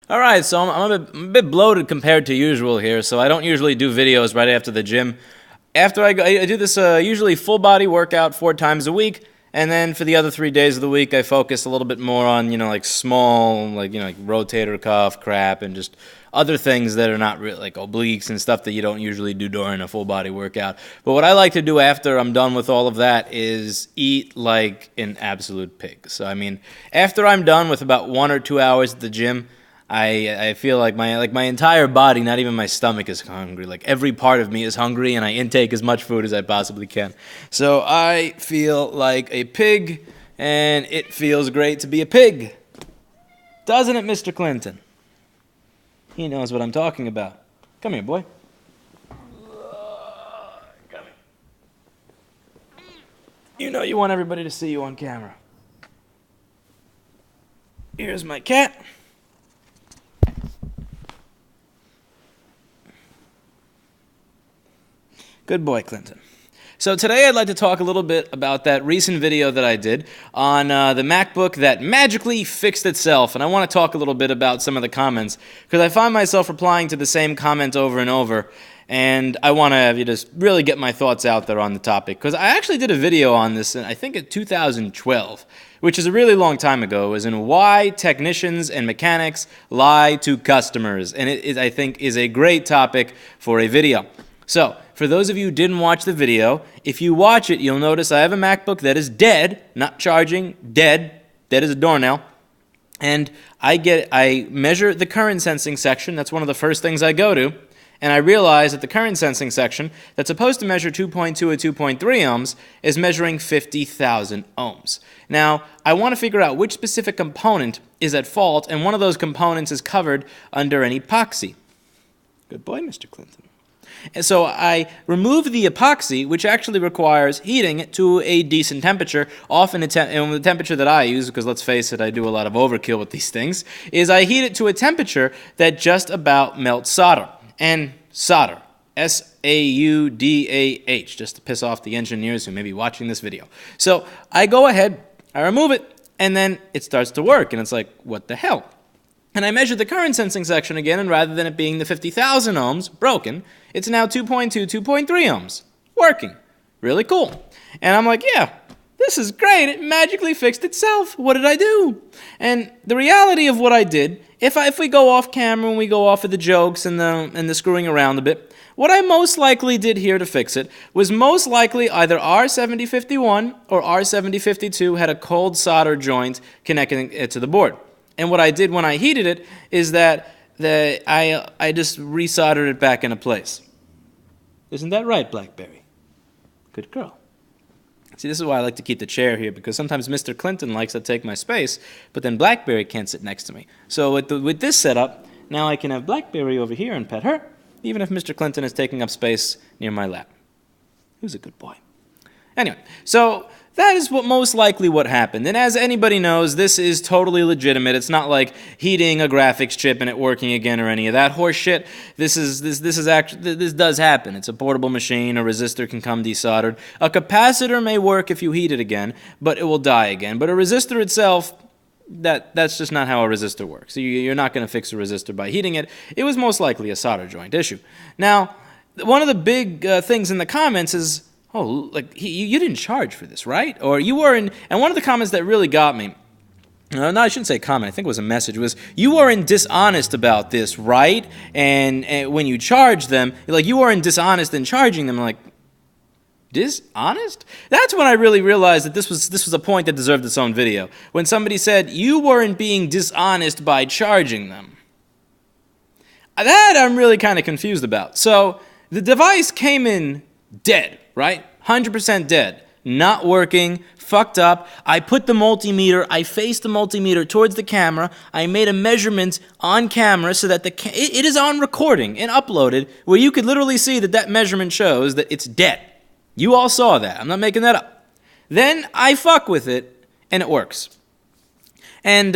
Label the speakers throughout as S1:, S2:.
S1: All right, so I'm a bit bloated compared to usual here, so I don't usually do videos right after the gym. After I do this usually full body workout 4 times a week, and then for the other 3 days of the week, I focus a little bit more on like small, like rotator cuff crap and just other things that are not really like obliques and stuff that you don't usually do during a full body workout. But what I like to do after I'm done with all of that is eat like an absolute pig. So I mean, after I'm done with about 1 or 2 hours at the gym, I feel like my entire body, not even my stomach, is hungry. Like every part of me is hungry, and I intake as much food as I possibly can. So I feel like a pig, and it feels great to be a pig. Doesn't it, Mr. Clinton? He knows what I'm talking about. Come here, boy. Come here. You know you want everybody to see you on camera. Here's my cat. Good boy, Clinton. So today I'd like to talk a little bit about that recent video that I did on the MacBook that magically fixed itself. And I want to talk a little bit about some of the comments, because I find myself replying to the same comment over and over. And I want to have you just really get my thoughts out there on the topic, because I actually did a video on this, I think in 2012, which is a really long time ago. It was in Why Technicians and Mechanics Lie to Customers. And it is, I think, is a great topic for a video. So, for those of you who didn't watch the video, if you watch it, you'll notice I have a MacBook that is dead, not charging, dead as a doornail. And I measure the current sensing section. That's one of the first things I go to. And I realize that the current sensing section that's supposed to measure 2.2 or 2.3 ohms is measuring 50,000 ohms. Now, I want to figure out which specific component is at fault, and one of those components is covered under an epoxy. Good boy, Mr. Clinton. And so I remove the epoxy, which actually requires heating it to a decent temperature. Often, and the temperature that I use, because let's face it, I do a lot of overkill with these things, is I heat it to a temperature that just about melts solder. And solder, S-A-U-D-A-H, just to piss off the engineers who may be watching this video. So I go ahead, I remove it, and then it starts to work, and it's like, what the hell? And I measured the current sensing section again, and rather than it being the 50,000 ohms, broken, it's now 2.2, 2.3 ohms, working. Really cool. And I'm like, yeah, this is great. It magically fixed itself. What did I do? And the reality of what I did, if we go off camera and we go off of the jokes and the screwing around a bit, what I most likely did here to fix it was most likely either R7051 or R7052 had a cold solder joint connecting it to the board. And what I did when I heated it is that I just resoldered it back into place. Isn't that right, BlackBerry? Good girl. See, this is why I like to keep the chair here, because sometimes Mr. Clinton likes to take my space, but then BlackBerry can't sit next to me. So with this setup, now I can have BlackBerry over here and pet her, even if Mr. Clinton is taking up space near my lap. Who's a good boy? Anyway, so that is most likely what happened. And as anybody knows, this is totally legitimate. It's not like heating a graphics chip and it working again or any of that horse shit. This does happen. It's a portable machine. A resistor can come desoldered. A capacitor may work if you heat it again, but it will die again. But a resistor itself, that's just not how a resistor works. You're not going to fix a resistor by heating it. It was most likely a solder joint issue. Now, one of the big things in the comments is, oh, like, you didn't charge for this, right? Or you were in, and one of the comments that really got me, no, I shouldn't say comment, I think it was a message, was, you weren't dishonest about this, right? And when you charge them, like, you weren't dishonest in charging them. I'm like, dishonest? That's when I really realized that this was a point that deserved its own video. When somebody said, you weren't being dishonest by charging them. That I'm really kind of confused about. So, the device came in dead, right? 100% dead. Not working, fucked up. I put the multimeter, I faced the multimeter towards the camera. I made a measurement on camera so that it is on recording and uploaded, where you could literally see that measurement shows that it's dead. You all saw that. I'm not making that up. Then I fuck with it, and it works. And,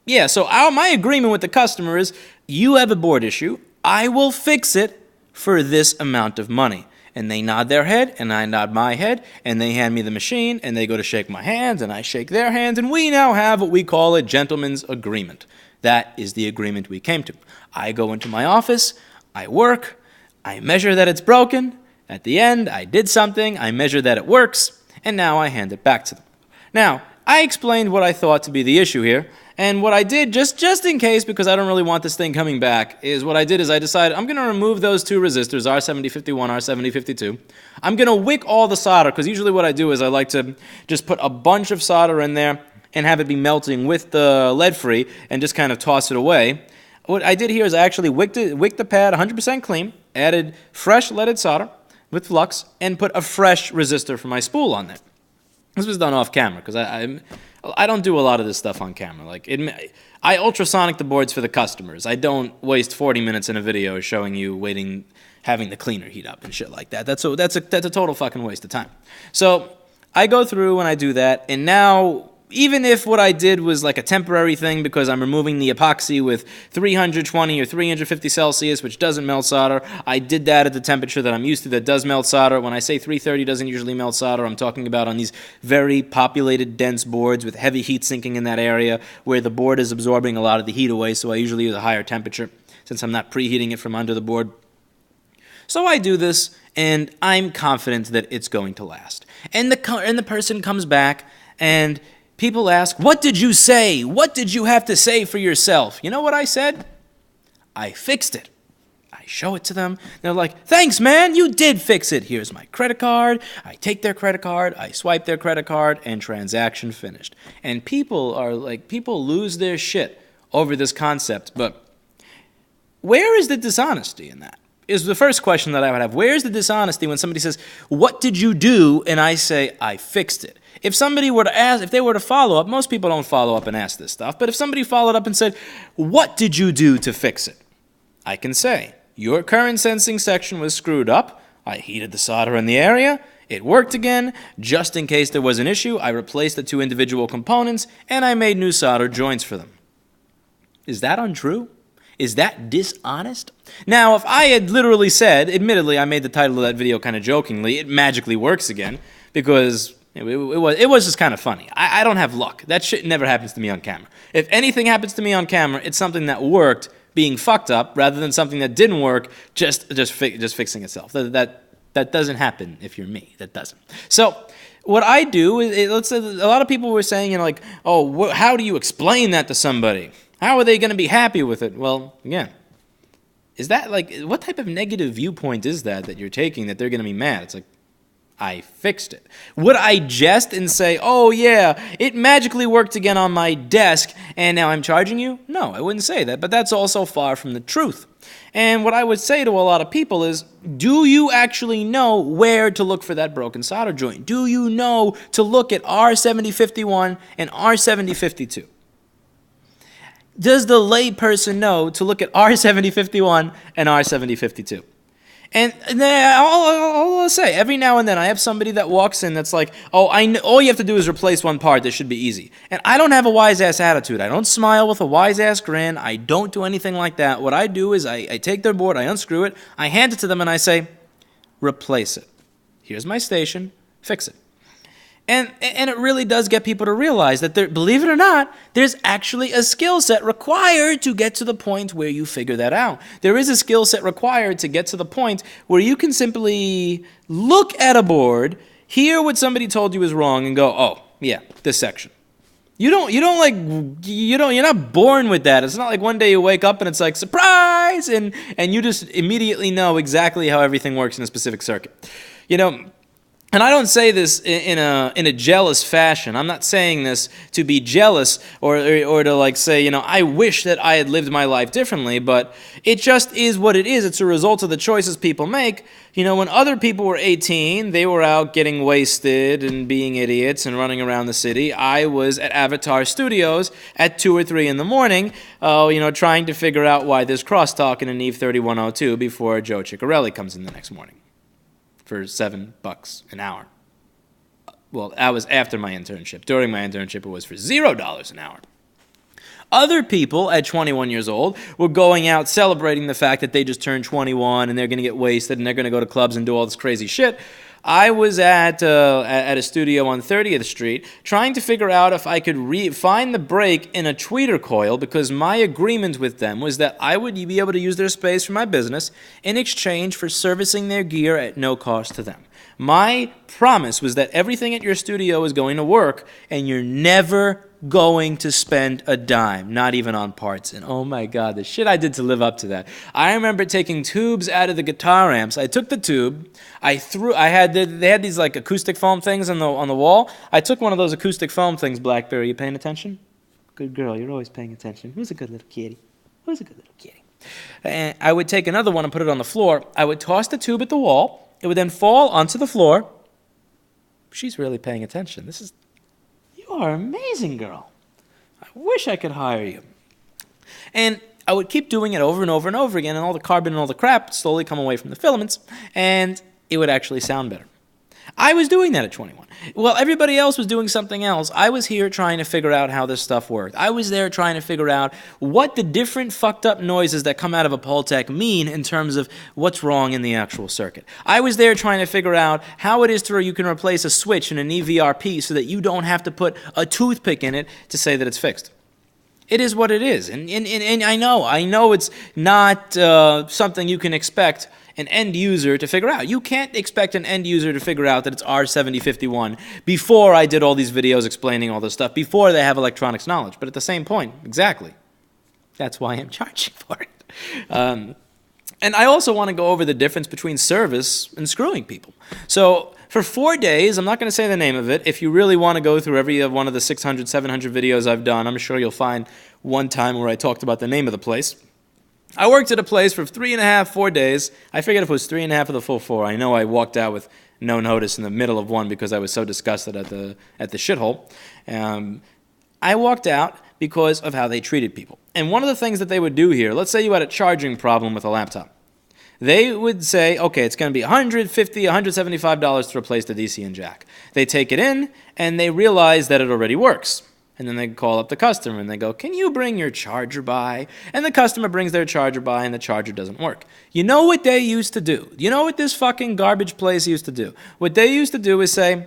S1: yeah, so my agreement with the customer is, you have a board issue, I will fix it for this amount of money. And they nod their head, and I nod my head, and they hand me the machine, and they go to shake my hands, and I shake their hands, and we now have what we call a gentleman's agreement. That is the agreement we came to. I go into my office, I work, I measure that it's broken. At the end, I did something, I measure that it works, and now I hand it back to them. Now, I explained what I thought to be the issue here, and what I did, just in case, because I don't really want this thing coming back, is what I did is I decided I'm going to remove those two resistors, R7051, R7052. I'm going to wick all the solder, because usually what I do is I like to just put a bunch of solder in there and have it be melting with the lead-free and just kind of toss it away. What I did here is I actually wicked the pad 100% clean, added fresh leaded solder with flux, and put a fresh resistor for my spool on there. This was done off camera because I don't do a lot of this stuff on camera. I ultrasonic the boards for the customers. I don't waste 40 minutes in a video showing you having the cleaner heat up and shit like that. That's a total fucking waste of time. So I go through and I do that, and now, even if what I did was like a temporary thing because I'm removing the epoxy with 320 or 350 Celsius, which doesn't melt solder, I did that at the temperature that I'm used to that does melt solder. When I say 330 doesn't usually melt solder, I'm talking about on these very populated, dense boards with heavy heat sinking in that area where the board is absorbing a lot of the heat away, so I usually use a higher temperature since I'm not preheating it from under the board. So I do this, and I'm confident that it's going to last. And the person comes back, and people ask, what did you say? What did you have to say for yourself? You know what I said? I fixed it. I show it to them. They're like, thanks, man, you did fix it. Here's my credit card. I take their credit card, I swipe their credit card, and transaction finished. And people lose their shit over this concept. But where is the dishonesty in that? Is the first question that I would have. Where's the dishonesty when somebody says, what did you do? And I say, I fixed it. If somebody were to ask, if they were to follow up, most people don't follow up and ask this stuff, but if somebody followed up and said, what did you do to fix it? I can say, your current sensing section was screwed up. I heated the solder in the area. It worked again. Just in case there was an issue, I replaced the two individual components, and I made new solder joints for them. Is that untrue? Is that dishonest? Now, if I had literally said, admittedly, I made the title of that video kind of jokingly, it magically works again, because it was just kind of funny. I don't have luck. That shit never happens to me on camera. If anything happens to me on camera, it's something that worked being fucked up rather than something that didn't work just fixing itself. That doesn't happen if you're me. That doesn't. So what I do is, let's say a lot of people were saying, oh, how do you explain that to somebody? How are they going to be happy with it? Well, again, is that what type of negative viewpoint is that you're taking that they're going to be mad? It's like, I fixed it. Would I jest and say, oh yeah, it magically worked again on my desk and now I'm charging you? No, I wouldn't say that, but that's also far from the truth. And what I would say to a lot of people is, do you actually know where to look for that broken solder joint? Do you know to look at R7051 and R7052? Does the lay person know to look at R7051 and R7052? And then I'll say, every now and then I have somebody that walks in that's like, oh, I know, all you have to do is replace one part. This should be easy. And I don't have a wise-ass attitude. I don't smile with a wise-ass grin. I don't do anything like that. What I do is I take their board, I unscrew it, I hand it to them, and I say, replace it. Here's my station. Fix it. And it really does get people to realize that, believe it or not, there's actually a skill set required to get to the point where you figure that out. There is a skill set required to get to the point where you can simply look at a board, hear what somebody told you is wrong, and go, oh, yeah, this section. You're not born with that. It's not like one day you wake up and it's like, surprise! And you just immediately know exactly how everything works in a specific circuit. And I don't say this in a jealous fashion. I'm not saying this to be jealous or to say, I wish that I had lived my life differently, but it just is what it is. It's a result of the choices people make. When other people were 18, they were out getting wasted and being idiots and running around the city. I was at Avatar Studios at 2 or 3 in the morning, trying to figure out why there's crosstalk in a Neve 3102 before Joe Ciccarelli comes in the next morning for $7 an hour. Well, that was after my internship. During my internship, it was for $0 an hour. Other people at 21 years old were going out celebrating the fact that they just turned 21 and they're going to get wasted and they're going to go to clubs and do all this crazy shit. I was at a studio on 30th Street trying to figure out if I could find the break in a tweeter coil, because my agreement with them was that I would be able to use their space for my business in exchange for servicing their gear at no cost to them. My promise was that everything at your studio is going to work, and you're never going to spend a dime, not even on parts. And oh my God, the shit I did to live up to that. I remember taking tubes out of the guitar amps. I took the tube, they had these like acoustic foam things on the wall. I took one of those acoustic foam things. Blackberry, you paying attention? Good girl, you're always paying attention. Who's a good little kitty? Who's a good little kitty? And I would take another one and put it on the floor. I would toss the tube at the wall. It would then fall onto the floor. She's really paying attention. You are amazing, girl. I wish I could hire you. And I would keep doing it over and over and over again, and all the carbon and all the crap would slowly come away from the filaments, and it would actually sound better. I was doing that at 21. Well, everybody else was doing something else. I was here trying to figure out how this stuff worked. I was there trying to figure out what the different fucked up noises that come out of a Pultec mean in terms of what's wrong in the actual circuit. I was there trying to figure out how it is to where you can replace a switch in an EVRP so that you don't have to put a toothpick in it to say that it's fixed. It is what it is. And I know it's not something you can expect an end user to figure out. You can't expect an end user to figure out that it's R7051 before I did all these videos explaining all this stuff, before they have electronics knowledge. But at the same point, exactly. That's why I'm charging for it. And I also want to go over the difference between service and screwing people. So for 4 days, I'm not going to say the name of it. If you really want to go through every one of the 600, 700 videos I've done, I'm sure you'll find one time where I talked about the name of the place. I worked at a place for 3.5, 4 days. I forget if it was 3.5 of the full 4. I know I walked out with no notice in the middle of one because I was so disgusted at the shithole. I walked out because of how they treated people. And one of the things that they would do here, let's say you had a charging problem with a laptop. They would say, okay, it's going to be $150, $175 to replace the DC and jack. They take it in, and they realize that it already works. And then they call up the customer, and they go, can you bring your charger by? And the customer brings their charger by, and the charger doesn't work. You know what they used to do? You know what this fucking garbage place used to do? What they used to do is say,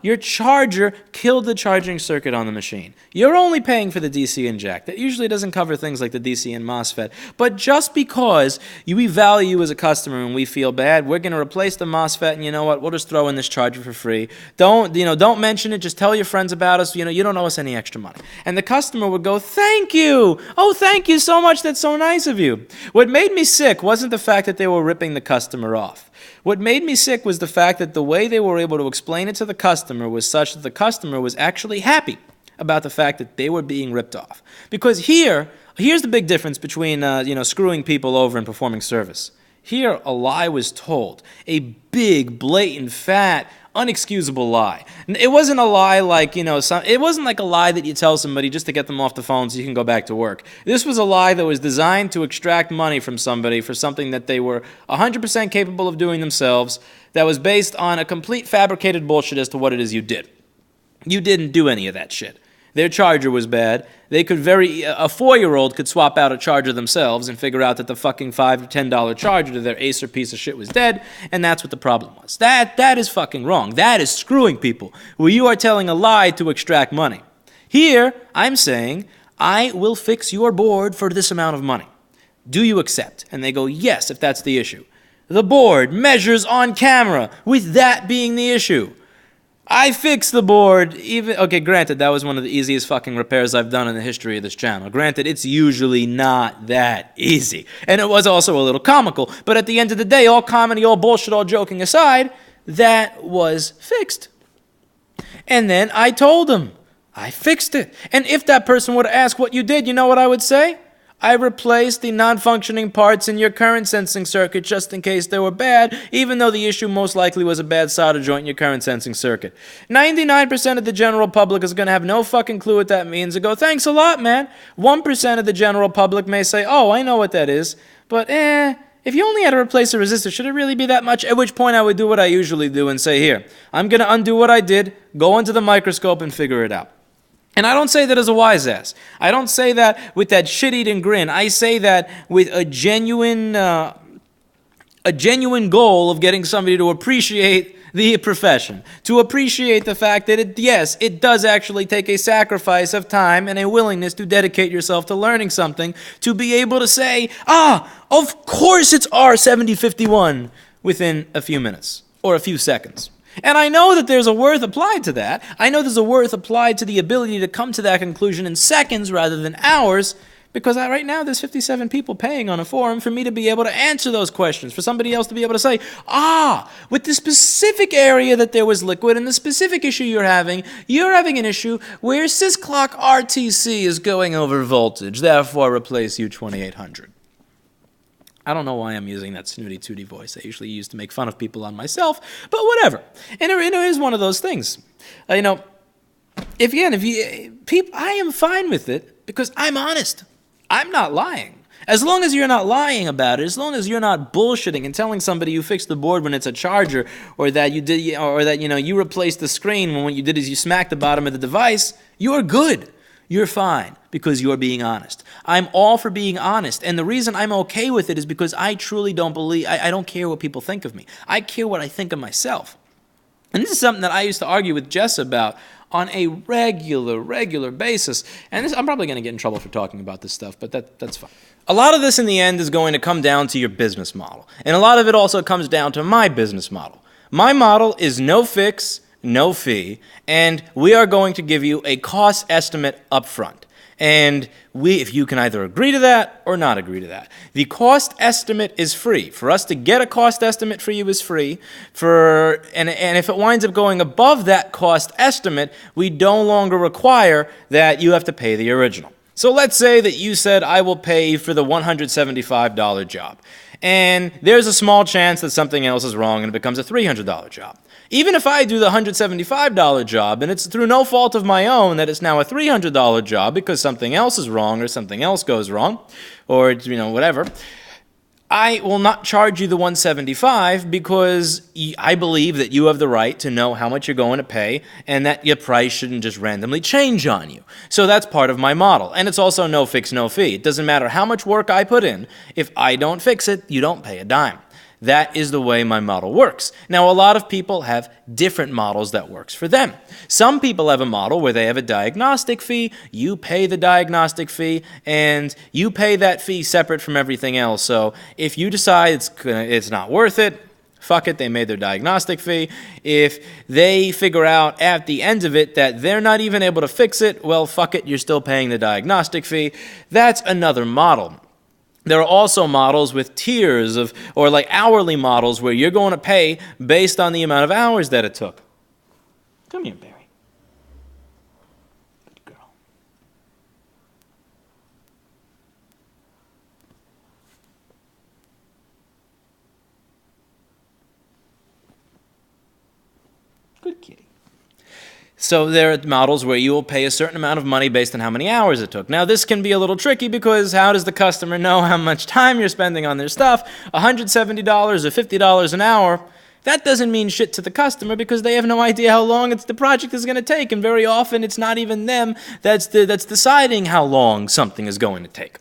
S1: your charger killed the charging circuit on the machine. You're only paying for the DC and jack. That usually doesn't cover things like the DC and MOSFET. But just because we value you as a customer and we feel bad, we're going to replace the MOSFET, and you know what? We'll just throw in this charger for free. Don't mention it. Just tell your friends about us. You don't owe us any extra money. And the customer would go, thank you. Oh, thank you so much. That's so nice of you. What made me sick wasn't the fact that they were ripping the customer off. What made me sick was the fact that the way they were able to explain it to the customer was such that the customer was actually happy about the fact that they were being ripped off. Because here's the big difference between screwing people over and performing service. Here, a lie was told. A big, blatant, fat, unexcusable lie. It wasn't a lie like, it wasn't like a lie that you tell somebody just to get them off the phone so you can go back to work. This was a lie that was designed to extract money from somebody for something that they were 100% capable of doing themselves, that was based on a complete fabricated bullshit as to what it is you did. You didn't do any of that shit. Their charger was bad. A 4-year-old could swap out a charger themselves and figure out that the fucking $5 or $10 charger to their Acer piece of shit was dead, and that's what the problem was. That is fucking wrong. That is screwing people, where you are telling a lie to extract money. Here, I'm saying, I will fix your board for this amount of money. Do you accept? And they go, yes, if that's the issue. The board measures on camera, with that being the issue. I fixed the board, granted, that was one of the easiest fucking repairs I've done in the history of this channel. Granted, it's usually not that easy. And it was also a little comical, but at the end of the day, all comedy, all bullshit, all joking aside, that was fixed. And then I told him, I fixed it. And if that person would ask what you did, you know what I would say? I replaced the non-functioning parts in your current sensing circuit just in case they were bad, even though the issue most likely was a bad solder joint in your current sensing circuit. 99% of the general public is going to have no fucking clue what that means and go, thanks a lot, man. 1% of the general public may say, oh, I know what that is, but if you only had to replace a resistor, should it really be that much? At which point I would do what I usually do and say, here, I'm going to undo what I did, go into the microscope and figure it out. And I don't say that as a wise ass. I don't say that with that shit-eating grin. I say that with a genuine goal of getting somebody to appreciate the profession, to appreciate the fact that yes, it does actually take a sacrifice of time and a willingness to dedicate yourself to learning something to be able to say, of course it's R7051 within a few minutes or a few seconds. And I know that there's a worth applied to that. I know there's a worth applied to the ability to come to that conclusion in seconds rather than hours, because right now there's 57 people paying on a forum for me to be able to answer those questions, for somebody else to be able to say, with the specific area that there was liquid and the specific issue you're having an issue where sysclock RTC is going over voltage, therefore replace U2800. I don't know why I'm using that snooty tooty voice I usually use to make fun of people on myself, but whatever. And it is one of those things. I am fine with it because I'm honest. I'm not lying. As long as you're not lying about it, as long as you're not bullshitting and telling somebody you fixed the board when it's a charger, or that you replaced the screen when what you did is you smacked the bottom of the device, you're good. You're fine because you're being honest. I'm all for being honest, and the reason I'm okay with it is because I truly don't believe, I don't care what people think of me. I care what I think of myself. And this is something that I used to argue with Jess about on a regular basis. And I'm probably going to get in trouble for talking about this stuff, but that's fine. A lot of this in the end is going to come down to your business model. And a lot of it also comes down to my business model. My model is no fix, no fee, and we are going to give you a cost estimate up front. And if you can either agree to that or not agree to that. The cost estimate is free. For us to get a cost estimate for you is free. And if it winds up going above that cost estimate, we no longer require that you have to pay the original. So let's say that you said, I will pay for the $175 job. And there's a small chance that something else is wrong and it becomes a $300 job. Even if I do the $175 job and it's through no fault of my own that it's now a $300 job because something else is wrong or something else goes wrong or whatever, I will not charge you the $175 because I believe that you have the right to know how much you're going to pay and that your price shouldn't just randomly change on you. So that's part of my model. And it's also no fix, no fee. It doesn't matter how much work I put in. If I don't fix it, you don't pay a dime. That is the way my model works. Now, a lot of people have different models that works for them. Some people have a model where they have a diagnostic fee, you pay the diagnostic fee, and you pay that fee separate from everything else. So if you decide it's not worth it, fuck it, they made their diagnostic fee. If they figure out at the end of it that they're not even able to fix it, well, fuck it, you're still paying the diagnostic fee. That's another model. There are also models with tiers or like hourly models where you're going to pay based on the amount of hours that it took. Come here, Barry. Good girl. Good kitty. So there are models where you will pay a certain amount of money based on how many hours it took. Now, this can be a little tricky because how does the customer know how much time you're spending on their stuff? $170 or $50 an hour, that doesn't mean shit to the customer because they have no idea how long the project is going to take, and very often it's not even them that's deciding how long something is going to take.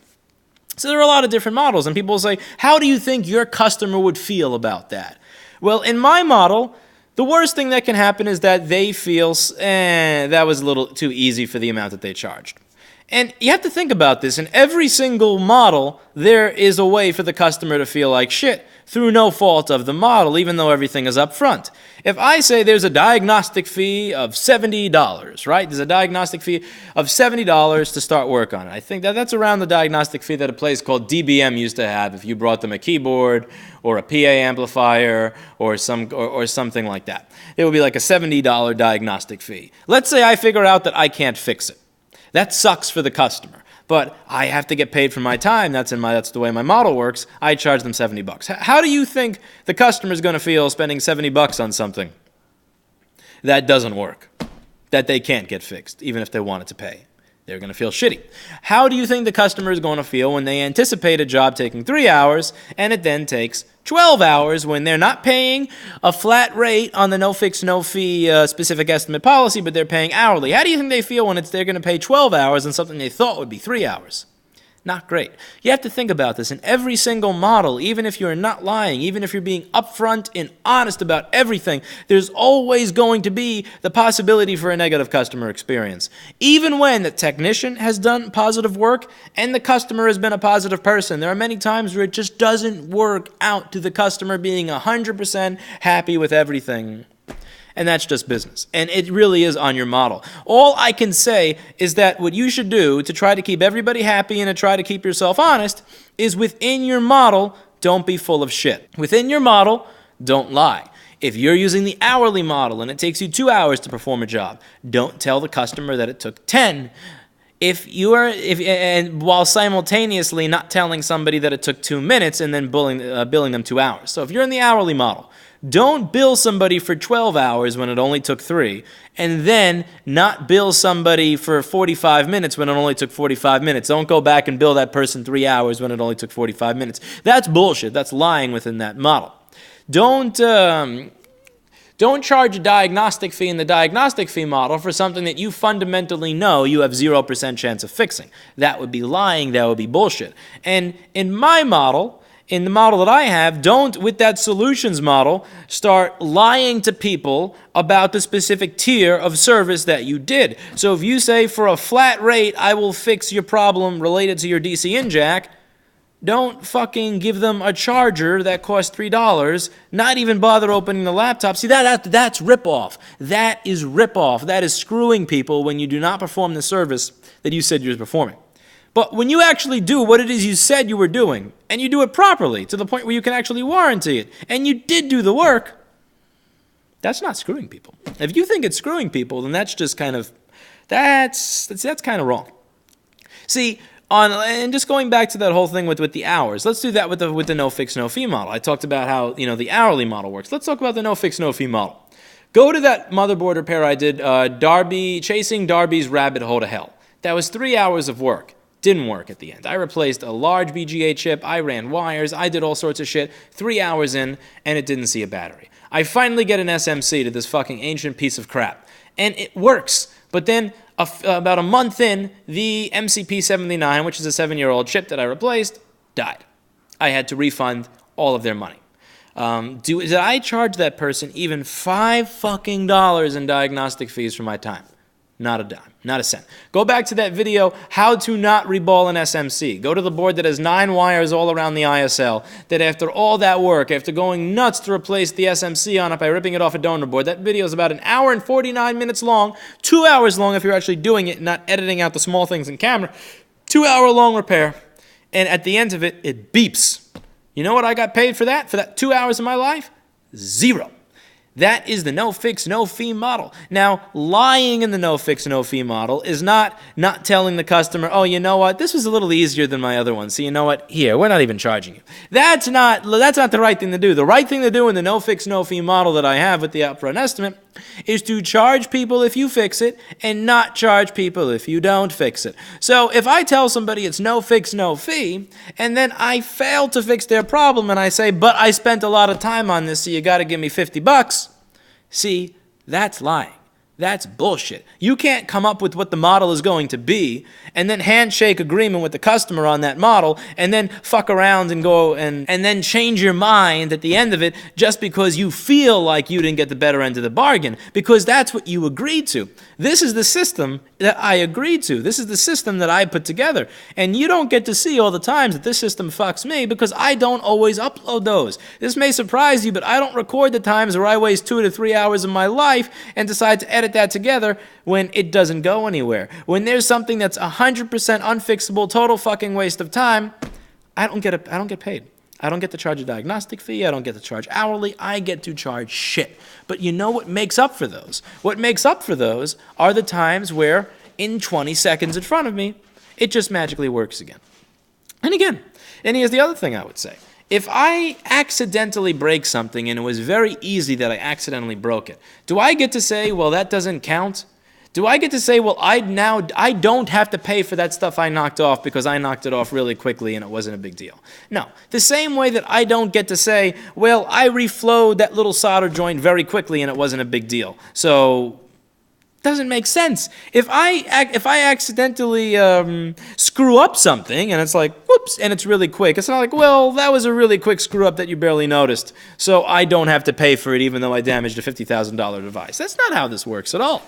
S1: So there are a lot of different models, and people will say, how do you think your customer would feel about that? Well, in my model, the worst thing that can happen is that they feel, that was a little too easy for the amount that they charged. And you have to think about this. In every single model, there is a way for the customer to feel like shit through no fault of the model, even though everything is up front. If I say there's a diagnostic fee of $70, right? There's a diagnostic fee of $70 to start work on it. I think that's around the diagnostic fee that a place called DBM used to have if you brought them a keyboard or a PA amplifier or something like that. It would be like a $70 diagnostic fee. Let's say I figure out that I can't fix it. That sucks for the customer, but I have to get paid for my time. That's the way my model works. I charge them $70. How do you think the customer is going to feel spending $70 on something that doesn't work, that they can't get fixed, even if they wanted to pay? They're going to feel shitty. How do you think the customer is going to feel when they anticipate a job taking 3 hours and it then takes 12 hours when they're not paying a flat rate on the no fix, no fee specific estimate policy, but they're paying hourly? How do you think they feel when they're going to pay 12 hours on something they thought would be 3 hours? Not great. You have to think about this. In every single model, even if you're not lying, even if you're being upfront and honest about everything, there's always going to be the possibility for a negative customer experience. Even when the technician has done positive work and the customer has been a positive person, there are many times where it just doesn't work out to the customer being 100% happy with everything. And that's just business. And it really is on your model. All I can say is that what you should do to try to keep everybody happy and to try to keep yourself honest is within your model, don't be full of shit. Within your model, don't lie. If you're using the hourly model and it takes you 2 hours to perform a job, don't tell the customer that it took 10. And while simultaneously not telling somebody that it took 2 minutes and then billing them 2 hours. So if you're in the hourly model, don't bill somebody for 12 hours when it only took 3, and then not bill somebody for 45 minutes when it only took 45 minutes. Don't go back and bill that person 3 hours when it only took 45 minutes. That's bullshit. That's lying within that model. Don't charge a diagnostic fee in the diagnostic fee model for something that you fundamentally know you have 0% chance of fixing. That would be lying. That would be bullshit. And in my model, in the model that I have, don't, with that solutions model, start lying to people about the specific tier of service that you did. So if you say, for a flat rate, I will fix your problem related to your DC in jack, don't fucking give them a charger that costs $3, not even bother opening the laptop. See, that's rip-off. That is rip-off. That is screwing people when you do not perform the service that you said you were performing. But when you actually do what it is you said you were doing, and you do it properly to the point where you can actually warranty it, and you did do the work, that's not screwing people. If you think it's screwing people, then that's just kind of, that's kind of wrong. See, and just going back to that whole thing with the hours, let's do that with the no fix, no fee model. I talked about how, the hourly model works. Let's talk about the no fix, no fee model. Go to that motherboard repair I did, Chasing Darby's Rabbit Hole to Hell. That was 3 hours of work. Didn't work at the end. I replaced a large VGA chip, I ran wires, I did all sorts of shit, 3 hours in, and it didn't see a battery. I finally get an SMC to this fucking ancient piece of crap, and it works. But then, about a month in, the MCP79, which is a 7-year-old chip that I replaced, died. I had to refund all of their money. Did I charge that person even $5 fucking in diagnostic fees for my time? Not a dime, not a cent. Go back to that video, how to not reball an SMC. Go to the board that has 9 wires all around the ISL, that after all that work, after going nuts to replace the SMC on it by ripping it off a donor board, that video is about 1 hour and 49 minutes long, 2 hours long if you're actually doing it, not editing out the small things in camera. 2-hour long repair, and at the end of it, it beeps. You know what I got paid for that 2 hours of my life? 0. That is the no fix, no fee model. Now, lying in the no fix, no fee model is not telling the customer, oh, you know what, this was a little easier than my other one, so you know what, here, we're not even charging you. That's not the right thing to do. The right thing to do in the no fix, no fee model that I have with the upfront estimate is to charge people if you fix it and not charge people if you don't fix it. So if I tell somebody it's no fix, no fee, and then I fail to fix their problem and I say, but I spent a lot of time on this, so you got to give me $50, see, that's lying. That's bullshit. You can't come up with what the model is going to be and then handshake agreement with the customer on that model and then fuck around and go and then change your mind at the end of it just because you feel like you didn't get the better end of the bargain, because that's what you agreed to. This is the system that I agreed to. This is the system that I put together. And you don't get to see all the times that this system fucks me because I don't always upload those. This may surprise you, but I don't record the times where I waste 2 to 3 hours of my life and decide to edit that together when it doesn't go anywhere. When there's something that's 100% unfixable, total fucking waste of time, I don't get paid. I don't get to charge a diagnostic fee. I don't get to charge hourly. I get to charge shit. But you know what makes up for those? What makes up for those are the times where, in 20 seconds in front of me, it just magically works again. And here's the other thing I would say. If I accidentally break something and it was very easy that I accidentally broke it, do I get to say, well, that doesn't count? Do I get to say, well, I don't have to pay for that stuff I knocked off because I knocked it off really quickly and it wasn't a big deal? No. The same way that I don't get to say, well, I reflowed that little solder joint very quickly and it wasn't a big deal. So doesn't make sense. If I accidentally screw up something and it's like, whoops, and it's really quick, it's not like, well, that was a really quick screw up that you barely noticed, so I don't have to pay for it even though I damaged a $50,000 device. That's not how this works at all.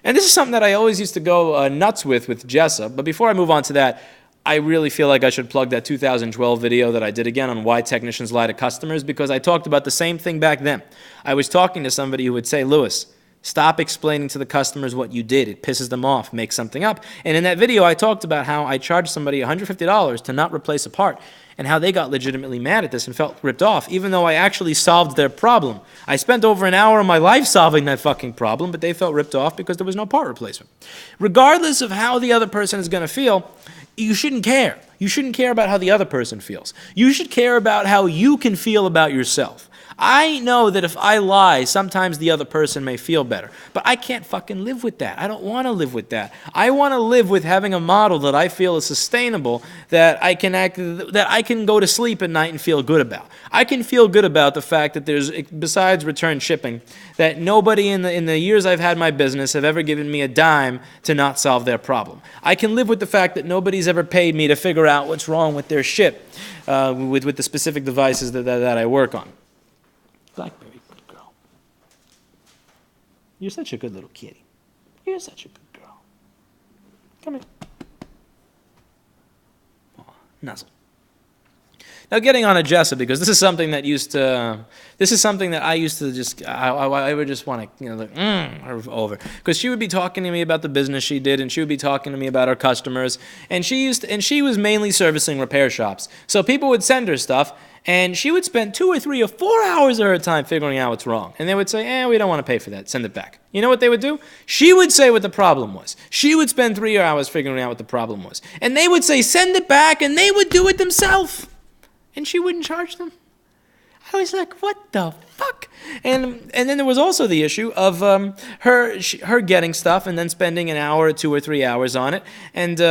S1: And this is something that I always used to go nuts with Jessa. But before I move on to that, I really feel like I should plug that 2012 video that I did again on why technicians lie to customers, because I talked about the same thing back then. I was talking to somebody who would say, Louis, stop explaining to the customers what you did. It pisses them off. Make something up. And in that video, I talked about how I charged somebody $150 to not replace a part, and how they got legitimately mad at this and felt ripped off, even though I actually solved their problem. I spent over an hour of my life solving that fucking problem, but they felt ripped off because there was no part replacement. Regardless of how the other person is going to feel, you shouldn't care. You shouldn't care about how the other person feels. You should care about how you can feel about yourself. I know that if I lie, sometimes the other person may feel better, but I can't fucking live with that. I don't want to live with that. I want to live with having a model that I feel is sustainable, that I can go to sleep at night and feel good about. I can feel good about the fact that there's, besides return shipping, that nobody in the years I've had my business have ever given me a dime to not solve their problem. I can live with the fact that nobody's ever paid me to figure out what's wrong with their shit, with the specific devices that I work on. Blackberry, good girl. You're such a good little kitty. You're such a good girl. Come here. Oh, nuzzle. Now, getting on to Jessa, because this is something that I used to just, I would just want to, over. Because she would be talking to me about the business she did, and she would be talking to me about her customers, and she was mainly servicing repair shops. So people would send her stuff, and she would spend 2 or 3 or 4 hours of her time figuring out what's wrong. And they would say, we don't want to pay for that. Send it back. You know what they would do? She would say what the problem was. She would spend 3 hours figuring out what the problem was. And they would say, send it back, and they would do it themselves. And she wouldn't charge them. I was like, what the fuck? And then there was also the issue of her getting stuff and then spending an hour or 2 or 3 hours on it and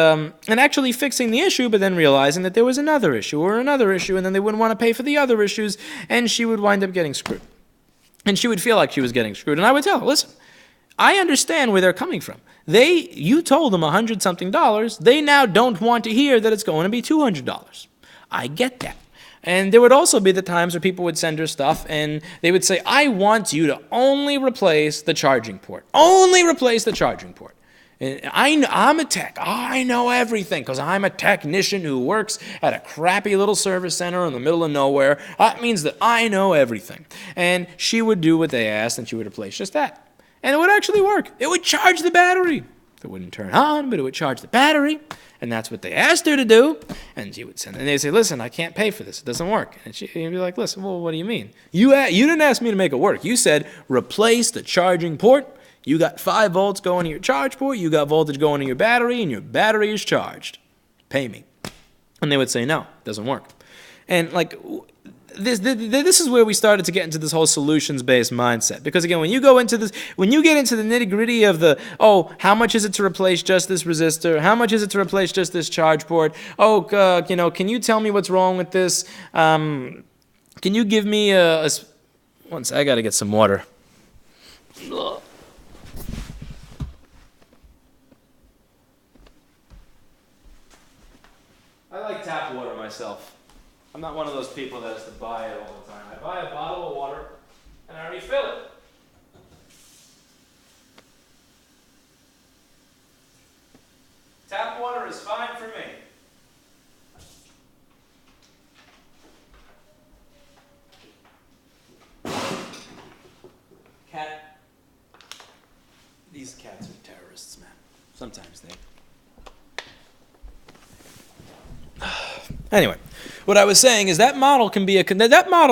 S1: actually fixing the issue, but then realizing that there was another issue, and then they wouldn't want to pay for the other issues, and she would wind up getting screwed. And she would feel like she was getting screwed. And I would tell her, listen, I understand where they're coming from. You told them $100-something. They now don't want to hear that it's going to be $200. I get that. And there would also be the times where people would send her stuff and they would say, I want you to only replace the charging port. Only replace the charging port. And I'm a tech. I know everything because I'm a technician who works at a crappy little service center in the middle of nowhere. That means that I know everything. And she would do what they asked and she would replace just that. And it would actually work. It would charge the battery. It wouldn't turn on, but it would charge the battery. And that's what they asked her to do. And she would send, and they'd say, listen, I can't pay for this. It doesn't work. And she'd be like, listen, well, what do you mean? You didn't ask me to make it work. You said, replace the charging port. You got 5 volts going to your charge port. You got voltage going to your battery, and your battery is charged. Pay me. And they would say, no, it doesn't work. And like, this is where we started to get into this whole solutions-based mindset. Because again, when you get into the nitty-gritty of how much is it to replace just this resistor? How much is it to replace just this charge port? Can you tell me what's wrong with this? Can you give me once I got to get some water. I like tap water myself. I'm not one of those people that has to buy it all the time. I buy a bottle of water and I refill it. Tap water is fine for me. These cats are terrorists, man. Sometimes they. Anyway, what I was saying is that model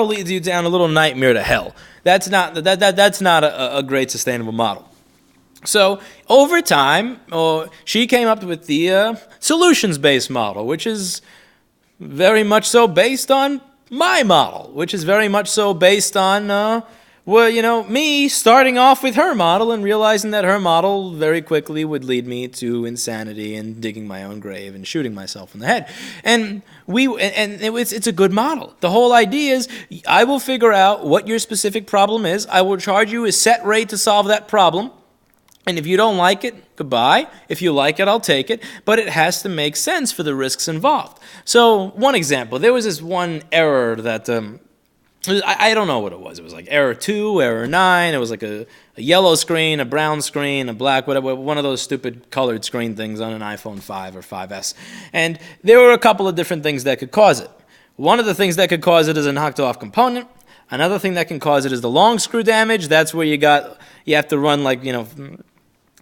S1: leads you down a little nightmare to hell. That's not a great sustainable model. So over time, she came up with the solutions-based model, which is very much so based on my model, which is very much so based on me starting off with her model and realizing that her model very quickly would lead me to insanity and digging my own grave and shooting myself in the head. And it's a good model. The whole idea is I will figure out what your specific problem is. I will charge you a set rate to solve that problem. And if you don't like it, goodbye. If you like it, I'll take it. But it has to make sense for the risks involved. So one example, there was this one error that, I don't know what it was. It was like error 2, error 9. It was like a yellow screen, a brown screen, a black, whatever, one of those stupid colored screen things on an iPhone 5 or 5S. And there were a couple of different things that could cause it. One of the things that could cause it is a knocked off component. Another thing that can cause it is the long screw damage. That's where you have to run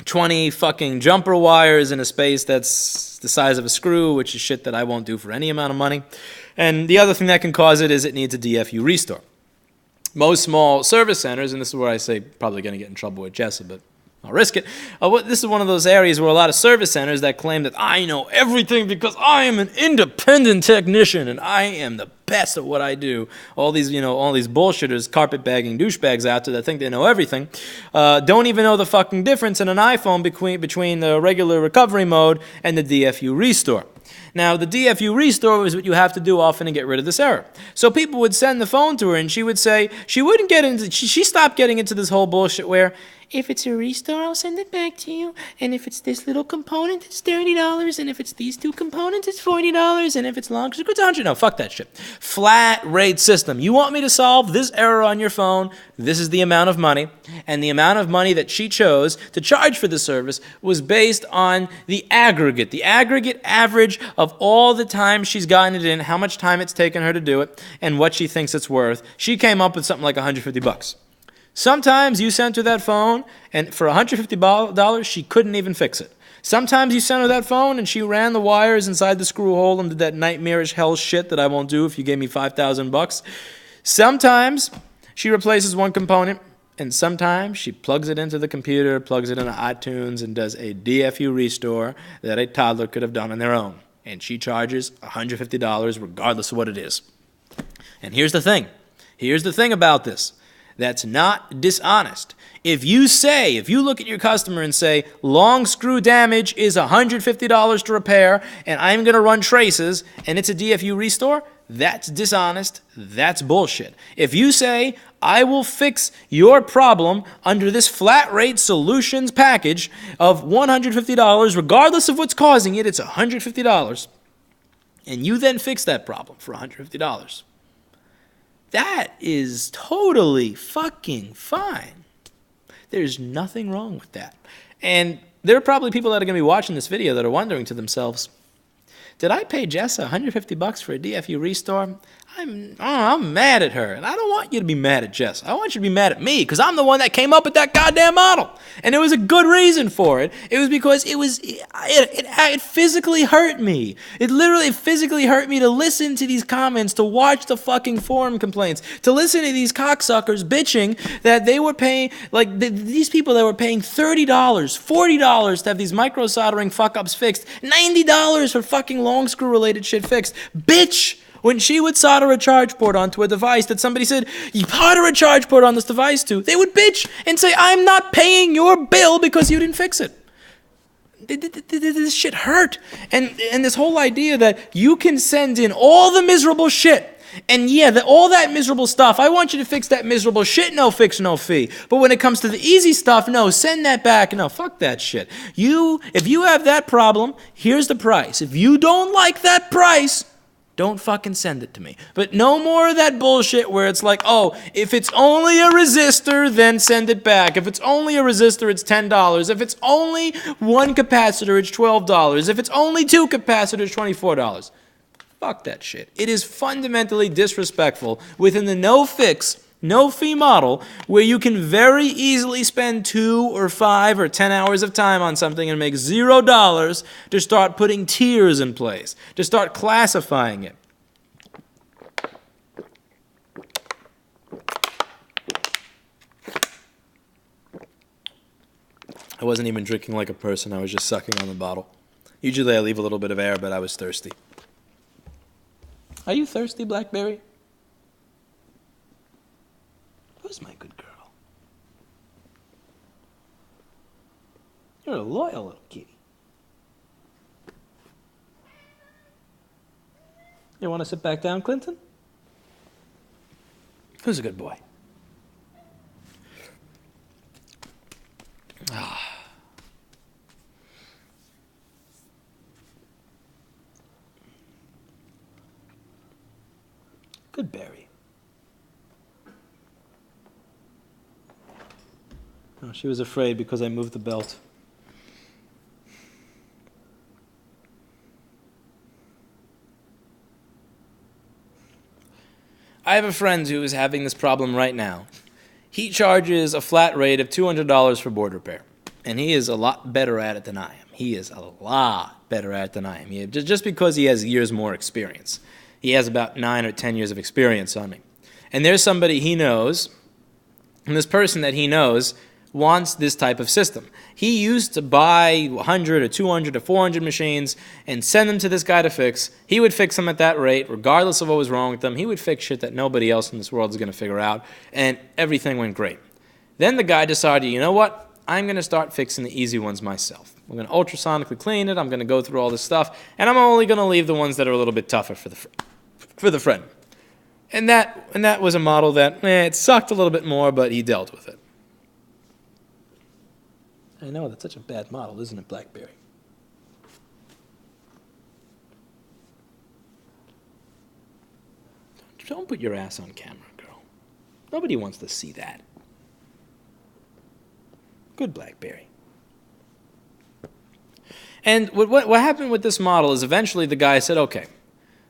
S1: 20 fucking jumper wires in a space that's the size of a screw, which is shit that I won't do for any amount of money. And the other thing that can cause it is it needs a DFU restore. Most small service centers, and this is where I say probably going to get in trouble with Jessa, but I'll risk it. This is one of those areas where a lot of service centers that claim that I know everything because I am an independent technician and I am the best at what I do. All these bullshitters, carpetbagging douchebags out there that think they know everything, don't even know the fucking difference in an iPhone between the regular recovery mode and the DFU restore. Now, the DFU restore is what you have to do often to get rid of this error. So people would send the phone to her and she would say, she stopped getting into this whole bullshit where, if it's a restore, I'll send it back to you. And if it's this little component, it's $30. And if it's these two components, it's $40. And if it's long, it's $100. No, fuck that shit. Flat rate system. You want me to solve this error on your phone? This is the amount of money. And the amount of money that she chose to charge for the service was based on the aggregate average of all the time she's gotten it in, how much time it's taken her to do it, and what she thinks it's worth. She came up with something like $150. Sometimes you sent her that phone, and for $150, she couldn't even fix it. Sometimes you sent her that phone, and she ran the wires inside the screw hole and did that nightmarish hell shit that I won't do if you gave me $5,000. Sometimes she replaces one component, and sometimes she plugs it into the computer, plugs it into iTunes, and does a DFU restore that a toddler could have done on their own. And she charges $150 regardless of what it is. And here's the thing. Here's the thing about this. That's not dishonest. If you look at your customer and say, long screw damage is $150 to repair, and I'm going to run traces, and it's a DFU restore, that's dishonest. That's bullshit. If you say, I will fix your problem under this flat rate solutions package of $150, regardless of what's causing it, it's $150, and you then fix that problem for $150. That is totally fucking fine. There's nothing wrong with that. And there are probably people that are going to be watching this video that are wondering to themselves, did I pay Jessa $150 for a DFU restore? I'm mad at her, and I don't want you to be mad at Jess. I want you to be mad at me, because I'm the one that came up with that goddamn model, and there was a good reason for it. It was because it physically hurt me. It literally physically hurt me to listen to these comments, to watch the fucking forum complaints, to listen to these cocksuckers bitching that they were paying, these people that were paying $30, $40 to have these micro soldering fuck-ups fixed, $90 for fucking long screw related shit fixed. Bitch! When she would solder a charge port onto a device that somebody said, you solder a charge port on this device to, they would bitch and say, I'm not paying your bill because you didn't fix it. This shit hurt. And this whole idea that you can send in all the miserable shit, and all that miserable stuff, I want you to fix that miserable shit, no fix, no fee. But when it comes to the easy stuff, no, send that back. No, fuck that shit. If you have that problem, here's the price. If you don't like that price, don't fucking send it to me. But no more of that bullshit where it's like, oh, if it's only a resistor, then send it back. If it's only a resistor, it's $10. If it's only one capacitor, it's $12. If it's only two capacitors, $24. Fuck that shit. It is fundamentally disrespectful within the no-fix, no-fee model where you can very easily spend 2 or 5 or 10 hours of time on something and make $0 to start putting tiers in place, to start classifying it. I wasn't even drinking like a person. I was just sucking on the bottle. Usually I leave a little bit of air, but I was thirsty. Are you thirsty, Blackberry? Who's my good girl? You're a loyal little kitty. You want to sit back down, Clinton? Who's a good boy? Good Barry. Oh, she was afraid because I moved the belt. I have a friend who is having this problem right now. He charges a flat rate of $200 for board repair, and he is a lot better at it than I am. He is a lot better at it than I am. Just because he has years more experience. He has about 9 or 10 years of experience on me. And there's somebody he knows, and this person that he knows wants this type of system. He used to buy 100 or 200 or 400 machines and send them to this guy to fix. He would fix them at that rate, regardless of what was wrong with them. He would fix shit that nobody else in this world is going to figure out, and everything went great. Then the guy decided, you know what? I'm going to start fixing the easy ones myself. I'm going to ultrasonically clean it. I'm going to go through all this stuff, and I'm only going to leave the ones that are a little bit tougher for the friend. And that was a model that, it sucked a little bit more, but he dealt with it. I know, that's such a bad model, isn't it, BlackBerry? Don't put your ass on camera, girl. Nobody wants to see that. Good BlackBerry. And what happened with this model is eventually the guy said, okay,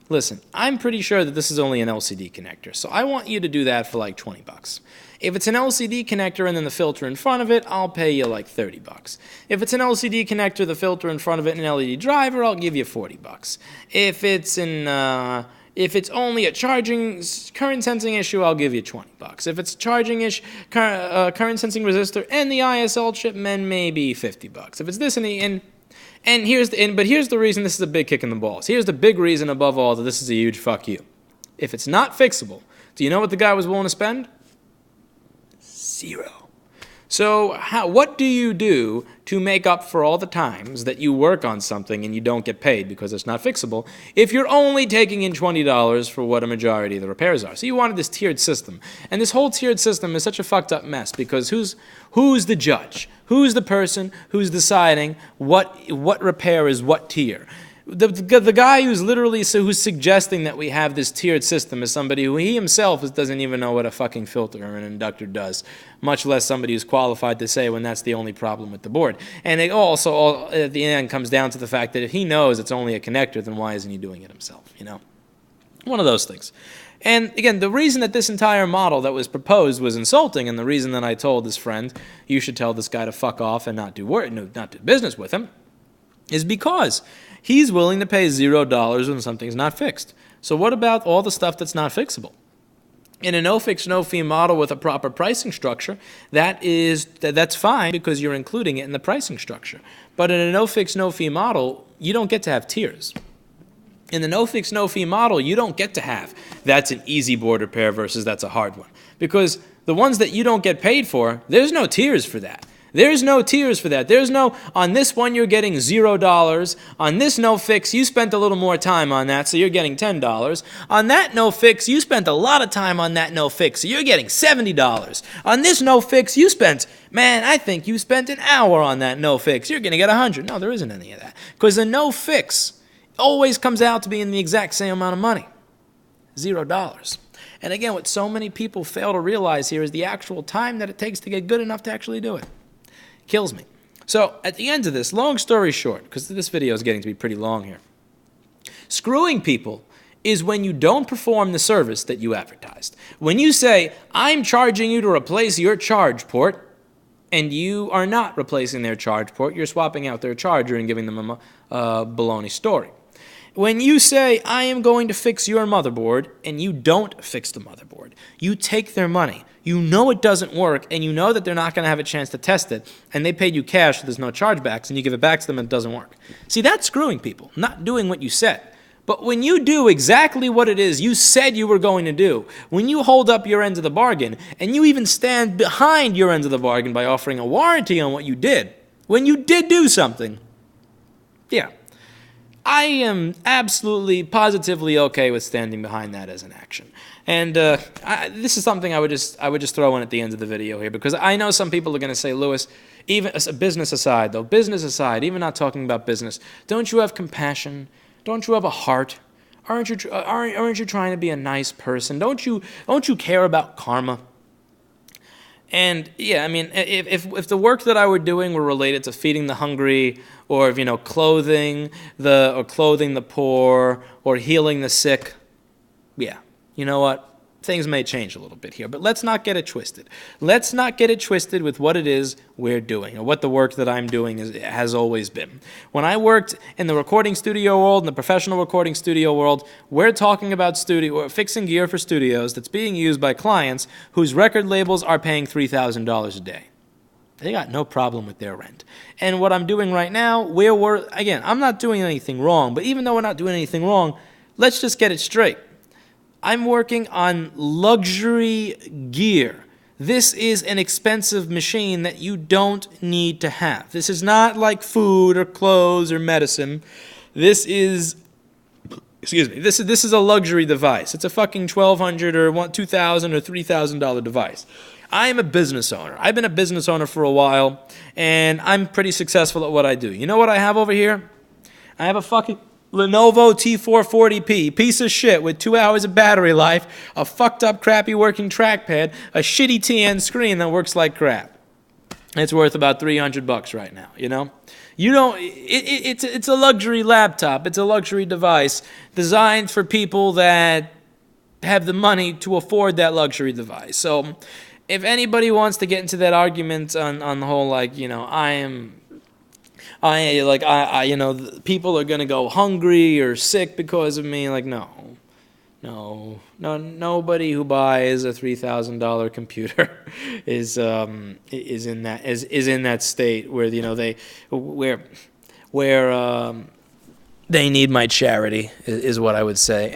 S1: listen, I'm pretty sure that this is only an LCD connector, so I want you to do that for like 20 bucks. If it's an LCD connector and then the filter in front of it, I'll pay you like 30 bucks. If it's an LCD connector, the filter in front of it, and an LED driver, I'll give you 40 bucks. If it's only a charging current sensing issue, I'll give you 20 bucks. If it's charging current sensing resistor and the ISL chip, then maybe 50 bucks. If it's this but here's the reason this is a big kick in the balls. Here's the big reason above all that this is a huge fuck you. If it's not fixable, do you know what the guy was willing to spend? $0. So what do you do to make up for all the times that you work on something and you don't get paid because it's not fixable if you're only taking in $20 for what a majority of the repairs are? So you wanted this tiered system. And this whole tiered system is such a fucked up mess because who's the judge? Who's the person who's deciding what repair is what tier? The guy who's suggesting that we have this tiered system is somebody who he himself doesn't even know what a fucking filter or an inductor does, much less somebody who's qualified to say when that's the only problem with the board. And it also, at the end, comes down to the fact that if he knows it's only a connector, then why isn't he doing it himself, you know? One of those things. And again, the reason that this entire model that was proposed was insulting, and the reason that I told this friend, you should tell this guy to fuck off and not do business with him, is because he's willing to pay $0 when something's not fixed. So what about all the stuff that's not fixable? In a no-fix, no-fee model with a proper pricing structure, that's fine because you're including it in the pricing structure. But in a no-fix, no-fee model, you don't get to have tiers. In the no-fix, no-fee model, you don't get to have that's an easy board repair versus that's a hard one. Because the ones that you don't get paid for, there's no tiers for that. There's no tiers for that. There's no, on this one you're getting $0. On this no fix, you spent a little more time on that, so you're getting $10. On that no fix, you spent a lot of time on that no fix, so you're getting $70. On this no fix, I think you spent an hour on that no fix. You're going to get $100. No, there isn't any of that. Because the no fix always comes out to be in the exact same amount of money. $0. And again, what so many people fail to realize here is the actual time that it takes to get good enough to actually do it. Kills me. So at the end of this, long story short, because this video is getting to be pretty long here, screwing people is when you don't perform the service that you advertised. When you say, I'm charging you to replace your charge port, and you are not replacing their charge port, you're swapping out their charger and giving them a baloney story. When you say, I am going to fix your motherboard, and you don't fix the motherboard, you take their money. You know it doesn't work, and you know that they're not going to have a chance to test it, and they paid you cash, so there's no chargebacks, and you give it back to them and it doesn't work. See, that's screwing people, not doing what you said. But when you do exactly what it is you said you were going to do, when you hold up your end of the bargain, and you even stand behind your end of the bargain by offering a warranty on what you did, when you did do something, yeah, I am absolutely, positively okay with standing behind that as an action. And this is something I would just throw in at the end of the video here, because I know some people are going to say, Louis, even business aside, even not talking about business, don't you have compassion? Don't you have a heart? aren't you trying to be a nice person? Don't you care about karma? And yeah, I mean, if the work that I were doing were related to feeding the hungry, or clothing the poor, or healing the sick, yeah, you know what? Things may change a little bit here, but let's not get it twisted. Let's not get it twisted with what it is we're doing, or what the work that I'm doing has always been. When I worked in the recording studio world, in the professional recording studio world, we're talking about fixing gear for studios that's being used by clients whose record labels are paying $3,000 a day. They got no problem with their rent. And what I'm doing right now, again, I'm not doing anything wrong, but even though we're not doing anything wrong, let's just get it straight. I'm working on luxury gear. This is an expensive machine that you don't need to have. This is not like food or clothes or medicine. This is a luxury device. It's a fucking $1,200 or $2,000 or $3,000 device. I am a business owner. I've been a business owner for a while, and I'm pretty successful at what I do. You know what I have over here? I have a fucking Lenovo T440p, piece of shit with 2 hours of battery life, a fucked up crappy working trackpad, a shitty TN screen that works like crap. It's worth about $300 right now, you know? It's a luxury laptop. It's a luxury device designed for people that have the money to afford that luxury device. So if anybody wants to get into that argument on the whole, people are going to go hungry or sick because of me. Like, no, nobody who buys a $3,000 computer is in that state where they need my charity is what I would say.